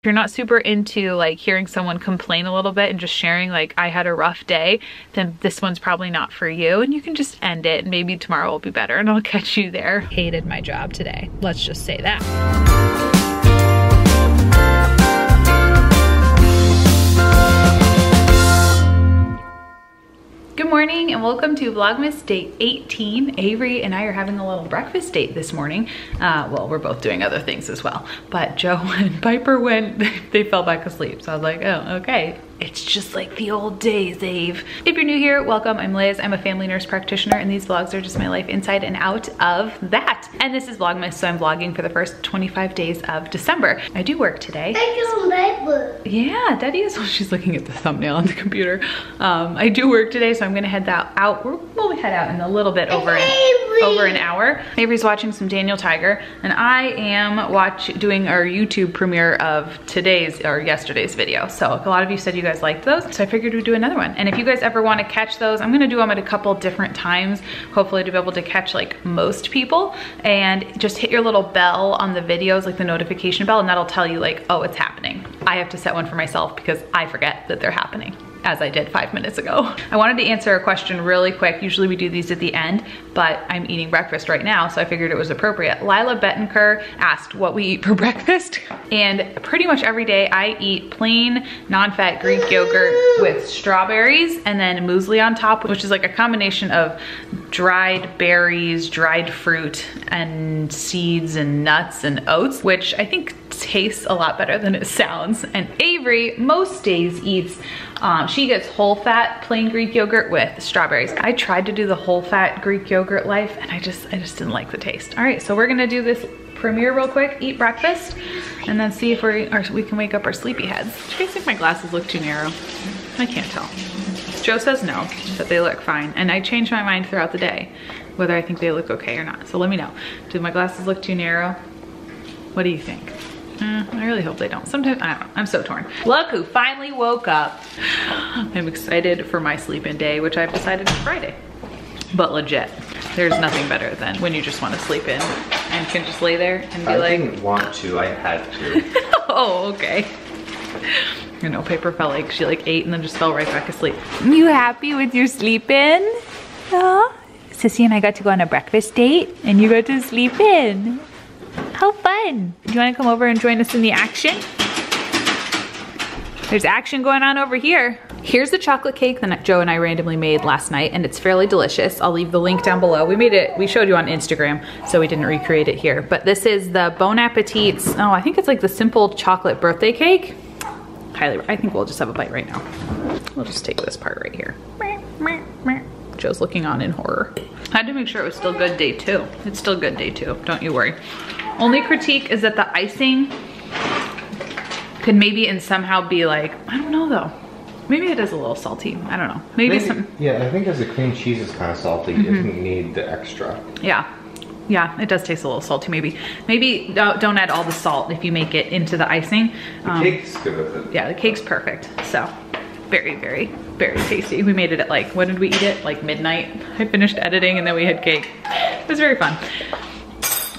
you're not super into like hearing someone complain a little bit and just sharing like I had a rough day, then this one's probably not for you, and you can just end it and maybe tomorrow will be better and I'll catch you there. Hated my job today. Let's just say that. Good morning and welcome to Vlogmas day 18. Avery and I are having a little breakfast date this morning. Well, we're both doing other things as well, but Joe and Piper they fell back asleep. So I was like, oh, okay. It's just like the old days, Ave. If you're new here, welcome. I'm Liz. I'm a family nurse practitioner, and these vlogs are just my life inside and out of that. And this is Vlogmas, so I'm vlogging for the first 25 days of December. I do work today. Yeah, Daddy is. She's looking at the thumbnail on the computer. I do work today, so I'm gonna head out. We'll head out in a little bit over an hour. Avery's watching some Daniel Tiger, and I am doing our YouTube premiere of yesterday's video. So a lot of you said you guys liked those, so I figured we'd do another one. And if you guys ever want to catch those, I'm gonna do them at a couple different times, hopefully to be able to catch like most people. And just hit your little bell on the videos, like the notification bell, and that'll tell you like, oh, it's happening. I have to set one for myself because I forget that they're happening, as I did 5 minutes ago. I wanted to answer a question really quick. Usually we do these at the end, but I'm eating breakfast right now, so I figured it was appropriate. Lila Bettenker asked what we eat for breakfast, and pretty much every day I eat plain non-fat Greek yogurt with strawberries and then muesli on top, which is like a combination of dried berries, dried fruit, and seeds and nuts and oats, which I think tastes a lot better than it sounds. And Avery most days eats, she gets whole fat plain Greek yogurt with strawberries. I tried to do the whole fat Greek yogurt life and I just didn't like the taste. All right, so we're gonna do this premiere real quick, eat breakfast, and then see if we can wake up our sleepy heads. Do you guys think my glasses look too narrow? I can't tell. Joe says no, that they look fine. And I change my mind throughout the day, whether I think they look okay or not. So let me know. Do my glasses look too narrow? What do you think? I really hope they don't. Sometimes, I don't know, I'm so torn. Look who finally woke up. I'm excited for my sleep-in day, which I've decided is Friday. But legit, there's nothing better than when you just want to sleep in and can just lay there and be like— I didn't want to, I had to. Oh, okay. You know, Piper felt like she like ate and then just fell right back asleep. You happy with your sleep-in? Huh? Sissy and I got to go on a breakfast date and you got to sleep in. How fun. Do you want to come over and join us in the action? There's action going on over here. Here's the chocolate cake that Joe and I randomly made last night, and it's fairly delicious. I'll leave the link down below. We made it, we showed you on Instagram, so we didn't recreate it here. But this is the Bon Appetit's, oh, I think it's like the simple chocolate birthday cake. I think we'll just have a bite right now. We'll just take this part right here. Joe's looking on in horror. I had to make sure it was still good day 2. It's still good day 2, don't you worry. Only critique is that the icing could maybe and somehow be like, I don't know though. Maybe it is a little salty, I don't know. Maybe some. Yeah, I think as the cream cheese is kind of salty, it doesn't need the extra. Yeah. Yeah, it does taste a little salty maybe. Maybe don't add all the salt if you make it into the icing. The cake's good with it. Yeah, the cake's perfect. So, very, very, very tasty. We made it at like, when did we eat it? Like midnight. I finished editing and then we had cake. It was very fun.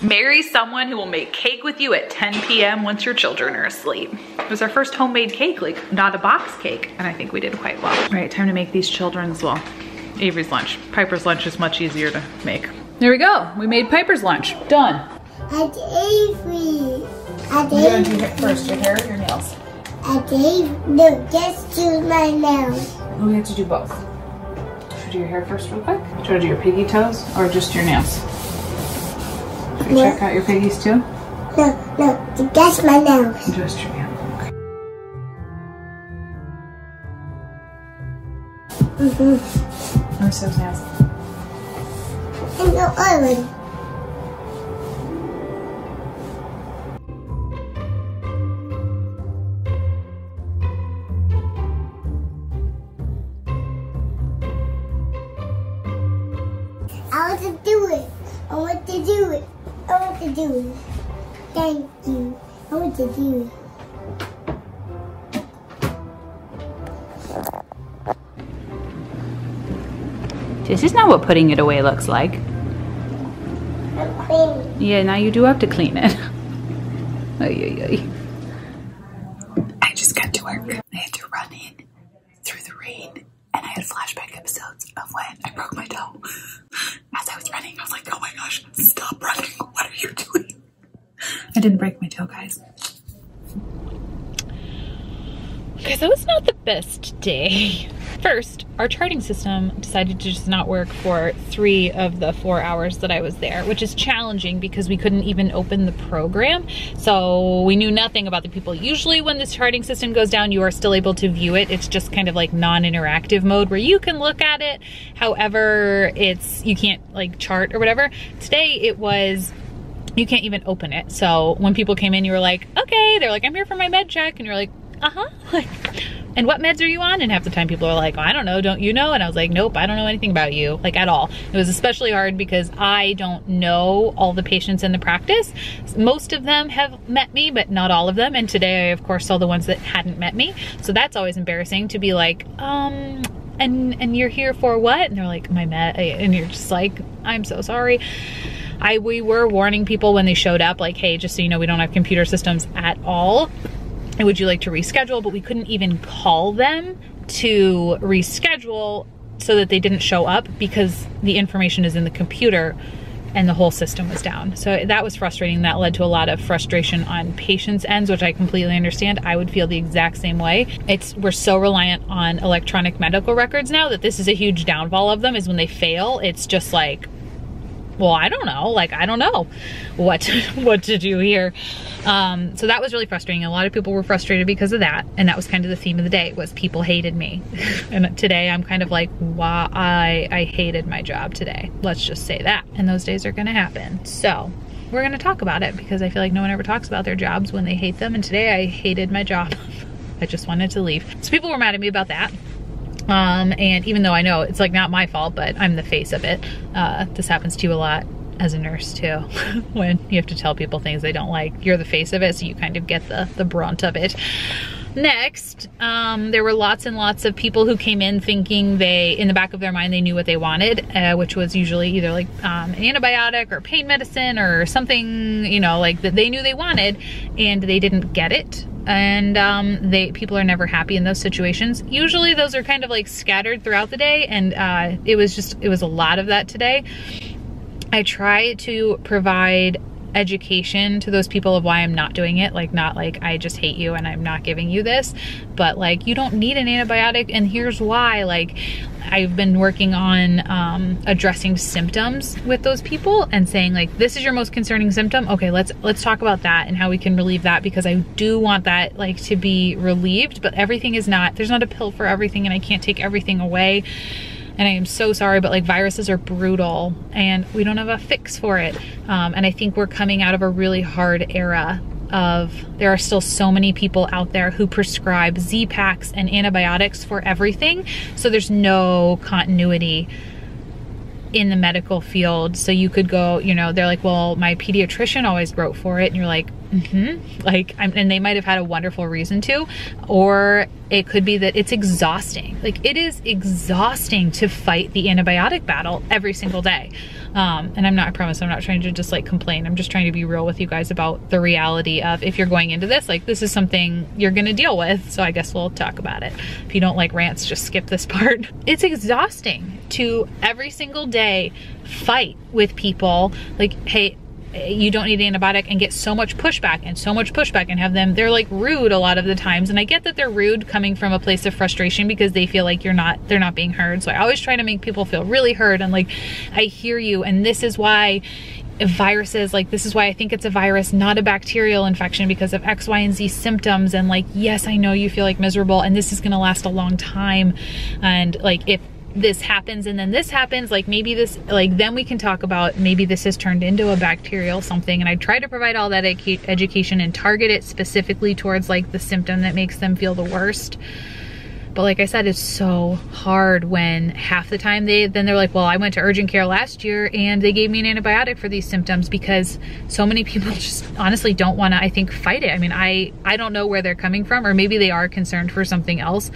Marry someone who will make cake with you at 10 p.m. once your children are asleep. It was our first homemade cake, like not a box cake, and I think we did quite well. All right, time to make these children's, well, Avery's lunch. Piper's lunch is much easier to make. There we go, we made Piper's lunch, done. At Avery. At You're gonna do first, your hair or your nails? At Avery, no, just do my nails. Oh, we have to do both. Should we do your hair first real quick? Should I do your piggy toes or just your nails? Should we check out your piggies too? No, just my nails. Just your nails, okay. Where's those nails? And the other one. I want to do it. I want to do it. I want to do it. Thank you. I want to do it. This is not what putting it away looks like. I'm cleaning. Yeah, now you do have to clean it. Ay, ay, ay. didn't break my toe, guys. Okay, so it's not the best day. First, our charting system decided to just not work for 3 of the 4 hours that I was there, which is challenging because we couldn't even open the program. So we knew nothing about the people. Usually when this charting system goes down, you are still able to view it. It's just kind of like non-interactive mode where you can look at it. However, you can't like chart or whatever. Today it was, you can't even open it. So when people came in, you were like, okay, they're like, I'm here for my med check. And you're like, like, and what meds are you on? And half the time people are like, oh, I don't know, don't you know? And I was like, nope, I don't know anything about you, like at all. It was especially hard because I don't know all the patients in the practice. Most of them have met me, but not all of them. And today I, of course, saw the ones that hadn't met me. So that's always embarrassing to be like, and you're here for what? And they're like, my med, and you're just like, I'm so sorry. We were warning people when they showed up, like, hey, just so you know, we don't have computer systems at all. And would you like to reschedule? But we couldn't even call them to reschedule so that they didn't show up because the information is in the computer and the whole system was down. So that was frustrating. That led to a lot of frustration on patients' ends, which I completely understand. I would feel the exact same way. We're so reliant on electronic medical records now that this is a huge downfall of them, is when they fail, it's just like, well, I don't know, like, I don't know what to do here. So that was really frustrating. A lot of people were frustrated because of that. And that was kind of the theme of the day, was people hated me. And today I'm kind of like, wow, I hated my job today. Let's just say that. And those days are gonna happen. So we're gonna talk about it because I feel like no one ever talks about their jobs when they hate them. And today I hated my job. I just wanted to leave. So people were mad at me about that. And even though I know it's like not my fault, but I'm the face of it. This happens to you a lot as a nurse too, when you have to tell people things they don't like. You're the face of it, so you kind of get the brunt of it. Next, there were lots and lots of people who came in thinking in the back of their mind, they knew what they wanted, which was usually either like an antibiotic or pain medicine or something, you know, like that they knew they wanted and they didn't get it. And people are never happy in those situations. Usually those are kind of like scattered throughout the day, and it was a lot of that today. I try to provide education to those people of why I'm not doing it. Like, not like I just hate you and I'm not giving you this, but like, you don't need an antibiotic and here's why. Like, I've been working on addressing symptoms with those people and saying like, this is your most concerning symptom. Okay, let's talk about that and how we can relieve that, because I do want that like to be relieved, but everything is not, there's not a pill for everything and I can't take everything away. And I am so sorry, but like, viruses are brutal and we don't have a fix for it. And I think we're coming out of a really hard era there are still so many people out there who prescribe Z-Packs and antibiotics for everything. So there's no continuity in the medical field. So you could go, you know, they're like, well, my pediatrician always wrote for it. And you're like, like, and they might've had a wonderful reason to, or it could be that it's exhausting. Like, it is exhausting to fight the antibiotic battle every single day. And I promise I'm not trying to just like complain. I'm just trying to be real with you guys about the reality of, if you're going into this, like, this is something you're gonna deal with. So I guess we'll talk about it. If you don't like rants, just skip this part. It's exhausting to every single day fight with people like, hey, you don't need an antibiotic, and get so much pushback and have them, they're like rude a lot of the times. And I get that they're rude coming from a place of frustration because they feel like they're not being heard. So I always try to make people feel really heard and like, I hear you, and this is why viruses, like, this is why I think it's a virus, not a bacterial infection, because of X, Y, and Z symptoms. And like, yes, I know you feel like miserable and this is gonna last a long time. And like, if this happens and then this happens, like, maybe this, like, then we can talk about maybe this has turned into a bacterial something. And I try to provide all that education and target it specifically towards like the symptom that makes them feel the worst. But like I said, it's so hard when half the time they're like, well, I went to urgent care last year and they gave me an antibiotic for these symptoms, because so many people just honestly don't want to, I think, fight it. I mean, I don't know where they're coming from, or maybe they are concerned for something else,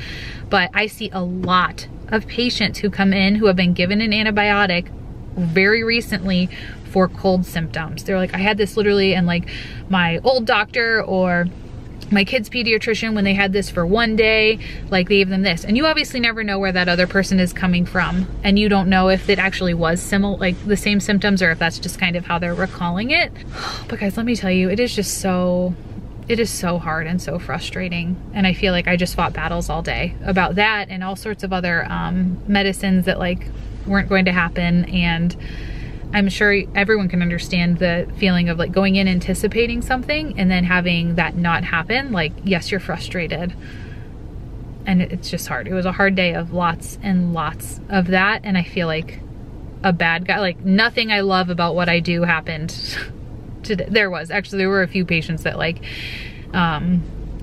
but I see a lot of patients who come in who have been given an antibiotic very recently for cold symptoms. They're like, I had this literally, and like my old doctor or my kid's pediatrician, when they had this for one day, like they gave them this. And you obviously never know where that other person is coming from. And you don't know if it actually was similar, like the same symptoms, or if that's just kind of how they're recalling it. But guys, let me tell you, it is so hard and so frustrating. And I feel like I just fought battles all day about that and all sorts of other medicines that like weren't going to happen. And I'm sure everyone can understand the feeling of like going in anticipating something and then having that not happen. Like, yes, you're frustrated. And it's just hard. It was a hard day of lots and lots of that. And I feel like a bad guy, like nothing I love about what I do happened today. There were a few patients that like,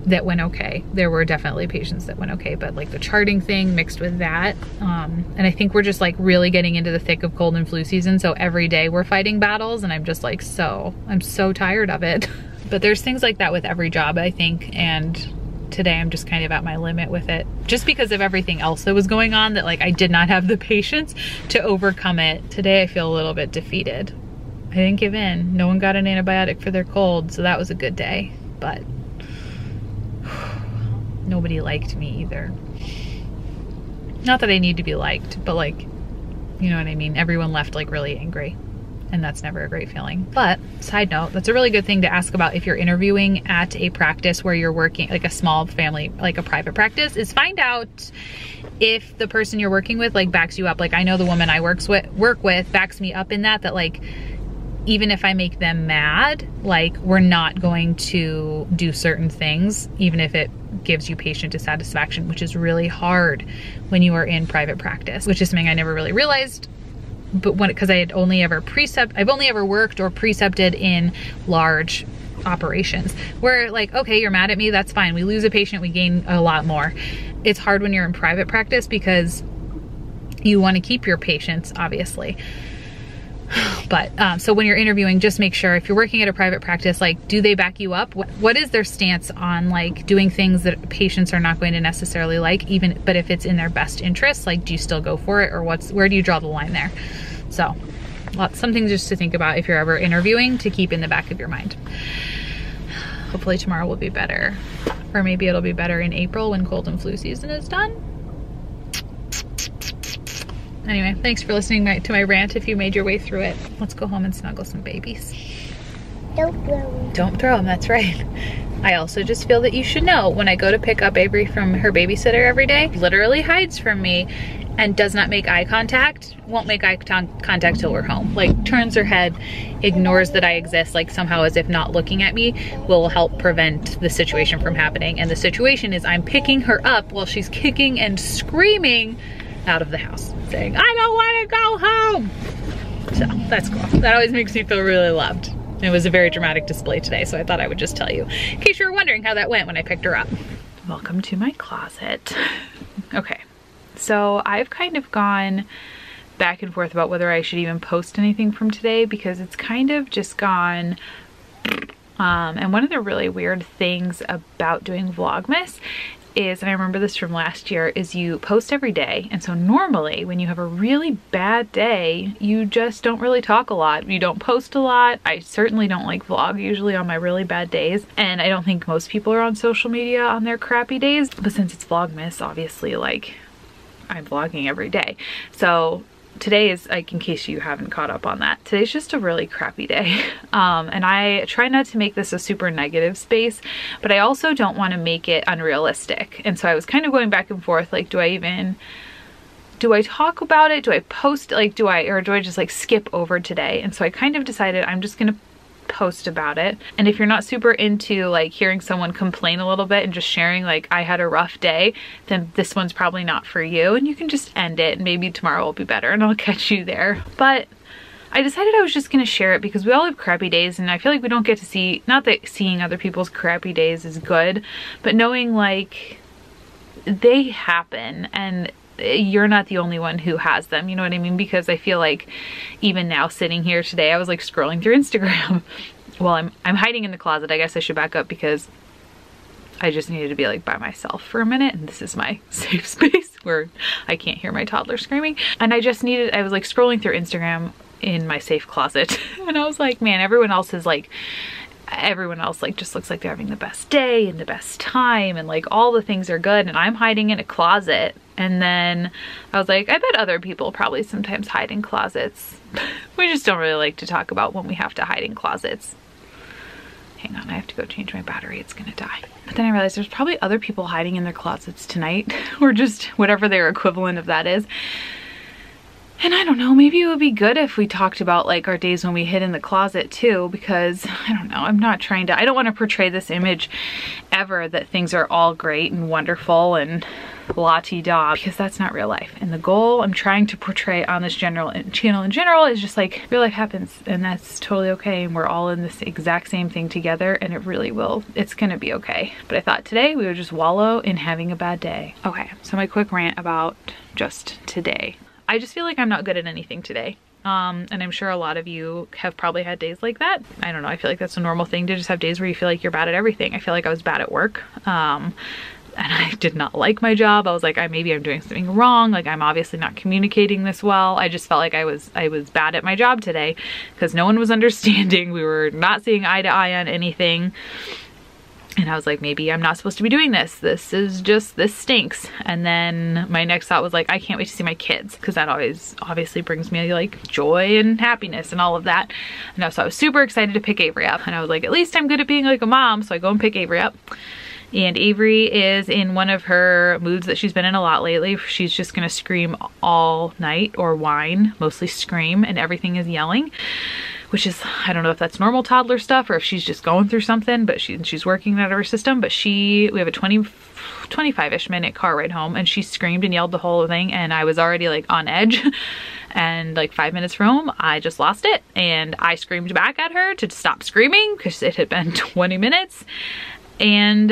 that went okay. There were definitely patients that went okay, but like the charting thing mixed with that. And I think we're just like really getting into the thick of cold and flu season. So every day we're fighting battles and I'm just like, I'm so tired of it. But there's things like that with every job, I think. And today I'm just kind of at my limit with it. Just because of everything else that was going on that like I did not have the patience to overcome it. Today I feel a little bit defeated. I didn't give in. No one got an antibiotic for their cold. So that was a good day, but nobody liked me either. Not that I need to be liked, but like, you know what I mean? Everyone left like really angry, and that's never a great feeling. But side note, that's a really good thing to ask about if you're interviewing at a practice where you're working, like a small family, like a private practice, is find out if the person you're working with like backs you up. Like I know the woman I work with backs me up in that like, even if I make them mad, like we're not going to do certain things, even if it gives you patient dissatisfaction, which is really hard when you are in private practice, which is something I never really realized. But because I've only ever worked or precepted in large operations where like, okay, you're mad at me, that's fine. We lose a patient, we gain a lot more. It's hard when you're in private practice because you want to keep your patients, obviously. But so when you're interviewing, just make sure if you're working at a private practice, like, do they back you up? What is their stance on like doing things that patients are not going to necessarily like, but if it's in their best interest, like, do you still go for it, or where do you draw the line there? So something just to think about if you're ever interviewing, to keep in the back of your mind. Hopefully tomorrow will be better, or maybe it'll be better in April when cold and flu season is done. Anyway, thanks for listening to my rant if you made your way through it. Let's go home and snuggle some babies. Don't throw them. Don't throw them, that's right. I also just feel that you should know, when I go to pick up Avery from her babysitter every day, literally hides from me and does not make eye contact, won't make eye contact till we're home. Like turns her head, ignores that I exist, like somehow as if not looking at me will help prevent the situation from happening. And the situation is I'm picking her up while she's kicking and screaming out of the house, saying, I don't want to go home. So that's cool. That always makes me feel really loved. It was a very dramatic display today, so I thought I would just tell you, in case you were wondering how that went when I picked her up. Welcome to my closet. Okay, so I've kind of gone back and forth about whether I should even post anything from today, because it's kind of just gone. And one of the really weird things about doing Vlogmas is, and I remember this from last year, is you post every day. And so normally when you have a really bad day, you just don't really talk a lot. You don't post a lot. I certainly don't like vlog usually on my really bad days. And I don't think most people are on social media on their crappy days. But since it's Vlogmas, obviously like I'm vlogging every day. So today is, like, in case you haven't caught up on that, today's just a really crappy day. And I try not to make this a super negative space, but I also don't want to make it unrealistic. And so I was kind of going back and forth, like, do I talk about it? Do I post, like, do I just like skip over today? And so I kind of decided I'm just gonna post about it. And if you're not super into like hearing someone complain a little bit and just sharing like I had a rough day, then this one's probably not for you, and you can just end it and maybe tomorrow will be better and I'll catch you there. But I decided I was just gonna share it because we all have crappy days, and I feel like we don't get to see, not that seeing other people's crappy days is good, but knowing like they happen and you're not the only one who has them, you know what I mean? Because I feel like even now sitting here today, I was like scrolling through Instagram. Well, I'm hiding in the closet. I guess I should back up because I just needed to be like by myself for a minute, and this is my safe space where I can't hear my toddler screaming. And I was like scrolling through Instagram in my safe closet and I was like, man, everyone else is like everyone else like just looks like they're having the best day and the best time and like all the things are good, and I'm hiding in a closet. And then I was like, I bet other people probably sometimes hide in closets. We just don't really like to talk about when we have to hide in closets. Hang on, I have to go change my battery, it's gonna die. But then I realized there's probably other people hiding in their closets tonight, or just whatever their equivalent of that is. And I don't know, maybe it would be good if we talked about like our days when we hid in the closet too, because I don't know, I don't want to portray this image ever that things are all great and wonderful and la-ti-da, because that's not real life. And the goal I'm trying to portray on this channel in general is just like real life happens, and that's totally okay, and we're all in this exact same thing together, and it really will, it's gonna be okay. But I thought today we would just wallow in having a bad day. Okay, so my quick rant about just today. I just feel like I'm not good at anything today. And I'm sure a lot of you have probably had days like that. I don't know, I feel like that's a normal thing to just have days where you feel like you're bad at everything. I feel like I was bad at work. And I did not like my job. I was like, maybe I'm doing something wrong. Like I'm obviously not communicating this well. I just felt like I was bad at my job today because no one was understanding. We were not seeing eye to eye on anything. And I was like, maybe I'm not supposed to be doing this. This stinks. And then my next thought was like, I can't wait to see my kids, because that always obviously brings me like joy and happiness and all of that. And so I was super excited to pick Avery up. And I was like, at least I'm good at being like a mom. So I go and pick Avery up. And Avery is in one of her moods that she's been in a lot lately. She's just gonna scream all night, or whine, mostly scream, and everything is yelling. Which is, I don't know if that's normal toddler stuff or if she's just going through something, but she's working that out of her system. But we have a 25-ish minute car ride home, and she screamed and yelled the whole thing, and I was already like on edge. And like 5 minutes from home, I just lost it, and I screamed back at her to stop screaming because it had been 20 minutes. And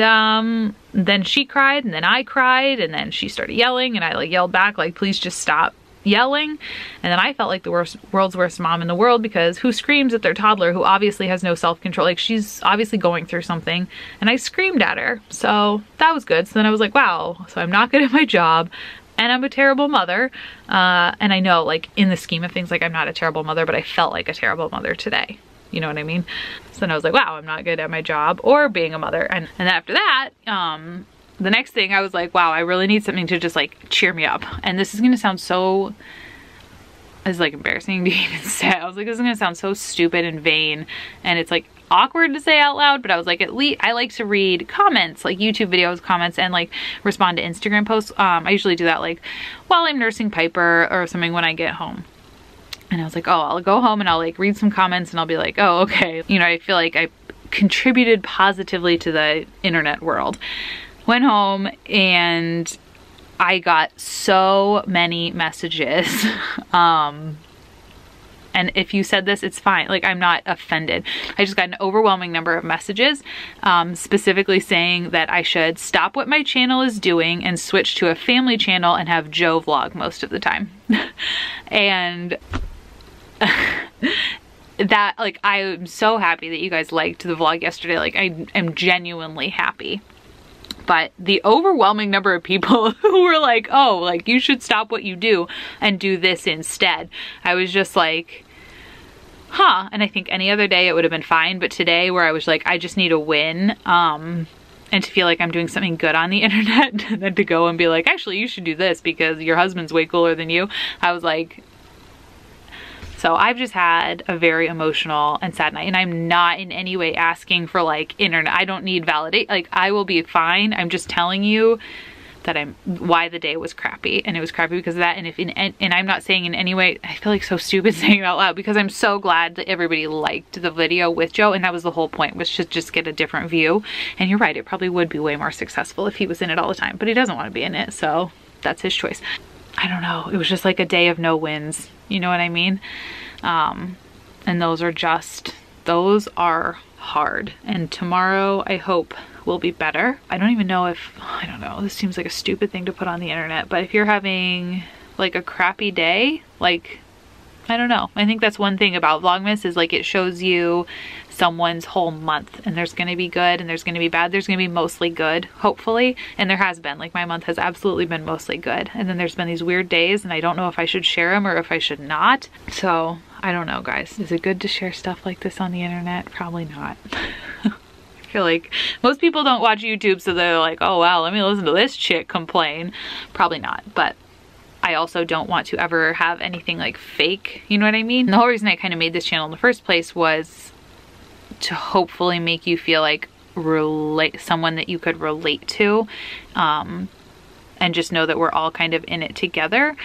then she cried, and then I cried, and then she started yelling, and I like yelled back like, please just stop yelling. And then I felt like the world's worst mom in the world, because who screams at their toddler who obviously has no self-control? Like she's obviously going through something, and I screamed at her. So that was good. So then I was like, wow, so I'm not good at my job, and I'm a terrible mother. And I know like in the scheme of things, like I'm not a terrible mother, but I felt like a terrible mother today. You know what I mean? So then I was like, wow, I'm not good at my job or being a mother. And then after that, the next thing I was like, wow, I really need something to just like cheer me up. And this is gonna sound so, it's like embarrassing to even say. I was like, this is gonna sound so stupid and vain, and it's like awkward to say out loud, but I was like, at least I like to read comments, like YouTube videos comments, and like respond to Instagram posts. I usually do that like while I'm nursing Piper or something when I get home. And I was like, oh, I'll go home and I'll like read some comments and I'll be like, oh, okay. You know, I feel like I contributed positively to the internet world. Went home and I got so many messages. And if you said this, it's fine. Like, I'm not offended. I just got an overwhelming number of messages, specifically saying that I should stop what my channel is doing and switch to a family channel and have Joe vlog most of the time. And that, like, I am so happy that you guys liked the vlog yesterday. Like, I am genuinely happy. But the overwhelming number of people who were like, oh, like, you should stop what you do and do this instead. I was just like, huh. And I think any other day it would have been fine. But today, where I was like, I just need a win, and to feel like I'm doing something good on the internet, and then to go and be like, actually, you should do this because your husband's way cooler than you. I was like, so I've just had a very emotional and sad night, and I'm not in any way asking for like internet. I don't need validate. Like, I will be fine. I'm just telling you that why the day was crappy, and it was crappy because of that. And I'm not saying in any way, I feel like so stupid saying it out loud, because I'm so glad that everybody liked the video with Joe, and that was the whole point, was to just get a different view. And you're right, it probably would be way more successful if he was in it all the time, but he doesn't want to be in it, so that's his choice. I don't know, it was just like a day of no wins, you know what I mean? And those are hard, and tomorrow I hope will be better. I don't even know if, I don't know, this seems like a stupid thing to put on the internet, but if you're having like a crappy day, like, I don't know. I think that's one thing about Vlogmas, is like it shows you someone's whole month, and there's gonna be good and there's gonna be bad. There's gonna be mostly good, hopefully, and there has been. Like, my month has absolutely been mostly good, and then there's been these weird days, and I don't know if I should share them or if I should not. So I don't know, guys. Is it good to share stuff like this on the internet? Probably not. feel like most people don't watch YouTube, so they're like, oh wow, let me listen to this chick complain. Probably not, but I also don't want to ever have anything like fake, you know what I mean? The whole reason I kind of made this channel in the first place was to hopefully make you feel like someone that you could relate to, and just know that we're all kind of in it together,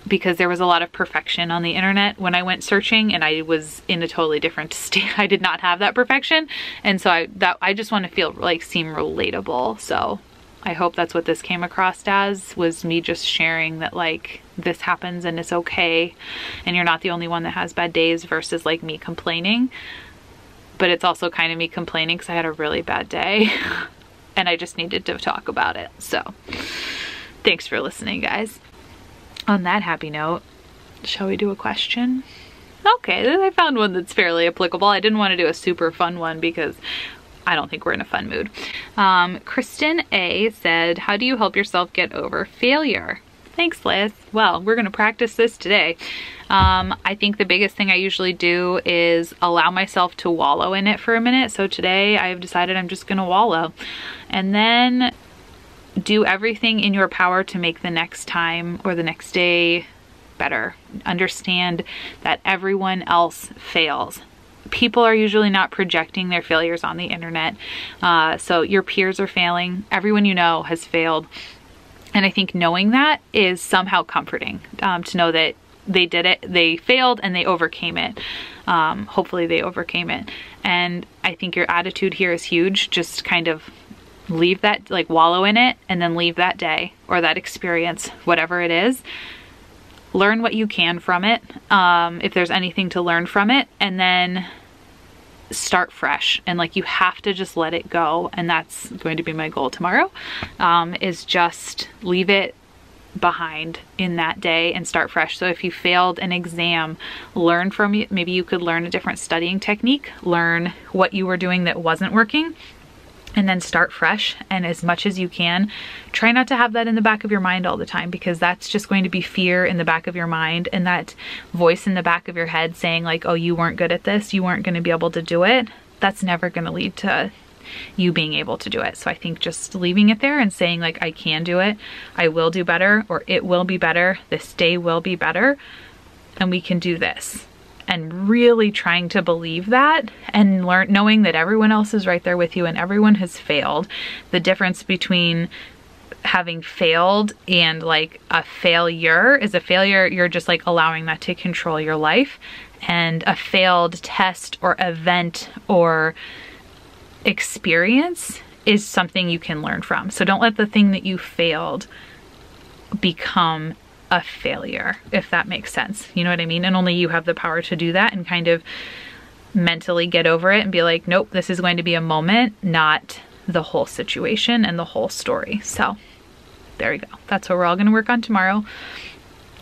because there was a lot of perfection on the internet when I went searching, and I was in a totally different state. I did not have that perfection, and so I just want to feel like seem relatable. So I hope that's what this came across as, was me just sharing that like this happens and it's okay, and you're not the only one that has bad days, versus like me complaining. But it's also kind of me complaining because I had a really bad day and I just needed to talk about it. So thanks for listening, guys. On that happy note, shall we do a question? Okay, I found one that's fairly applicable. I didn't want to do a super fun one because I don't think we're in a fun mood. Kristen A said, how do you help yourself get over failure? Thanks, Liz. Well, we're gonna practice this today. I think the biggest thing I usually do is allow myself to wallow in it for a minute. So today I've decided I'm just gonna wallow, and then do everything in your power to make the next time or the next day better. Understand that everyone else fails. People are usually not projecting their failures on the internet. So your peers are failing. Everyone you know has failed. And I think knowing that is somehow comforting, to know that they did it, they failed, and they overcame it. Hopefully they overcame it. And I think your attitude here is huge. Just kind of leave that, like wallow in it, and then leave that day or that experience, whatever it is. Learn what you can from it, if there's anything to learn from it, and then start fresh. And like, you have to just let it go, and that's going to be my goal tomorrow, is just leave it behind in that day and start fresh. So if you failed an exam, learn from it. Maybe you could learn a different studying technique, learn what you were doing that wasn't working, and then start fresh. And as much as you can, try not to have that in the back of your mind all the time, because that's just going to be fear in the back of your mind, and that voice in the back of your head saying like, oh, you weren't good at this, you weren't going to be able to do it. That's never going to lead to you being able to do it. So I think just leaving it there and saying like, I can do it, I will do better, or it will be better, this day will be better, and we can do this. And really trying to believe that, and knowing that everyone else is right there with you and everyone has failed. The difference between having failed and like a failure is, a failure, you're just like allowing that to control your life, and a failed test or event or experience is something you can learn from. So don't let the thing that you failed become a failure, if that makes sense. You know what I mean? And only you have the power to do that, and kind of mentally get over it and be like, nope, this is going to be a moment, not the whole situation and the whole story. So there we go. That's what we're all going to work on tomorrow.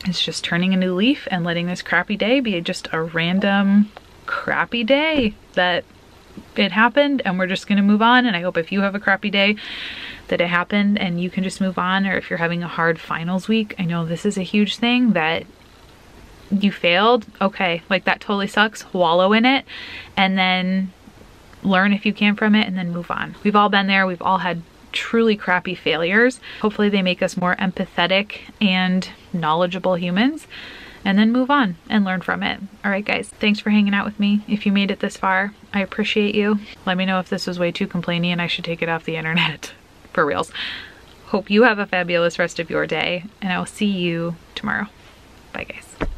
It's just turning a new leaf and letting this crappy day be just a random crappy day, that it happened and we're just going to move on. And I hope if you have a crappy day, that it happened and you can just move on. Or if you're having a hard finals week, I know this is a huge thing, that you failed. Okay, like that totally sucks. Wallow in it, and then learn if you can from it, and then move on. We've all been there. We've all had truly crappy failures. Hopefully they make us more empathetic and knowledgeable humans, and then move on and learn from it. All right, guys, thanks for hanging out with me. If you made it this far, I appreciate you. Let me know if this was way too complainy and I should take it off the internet. For reals. Hope you have a fabulous rest of your day, and I will see you tomorrow. Bye, guys.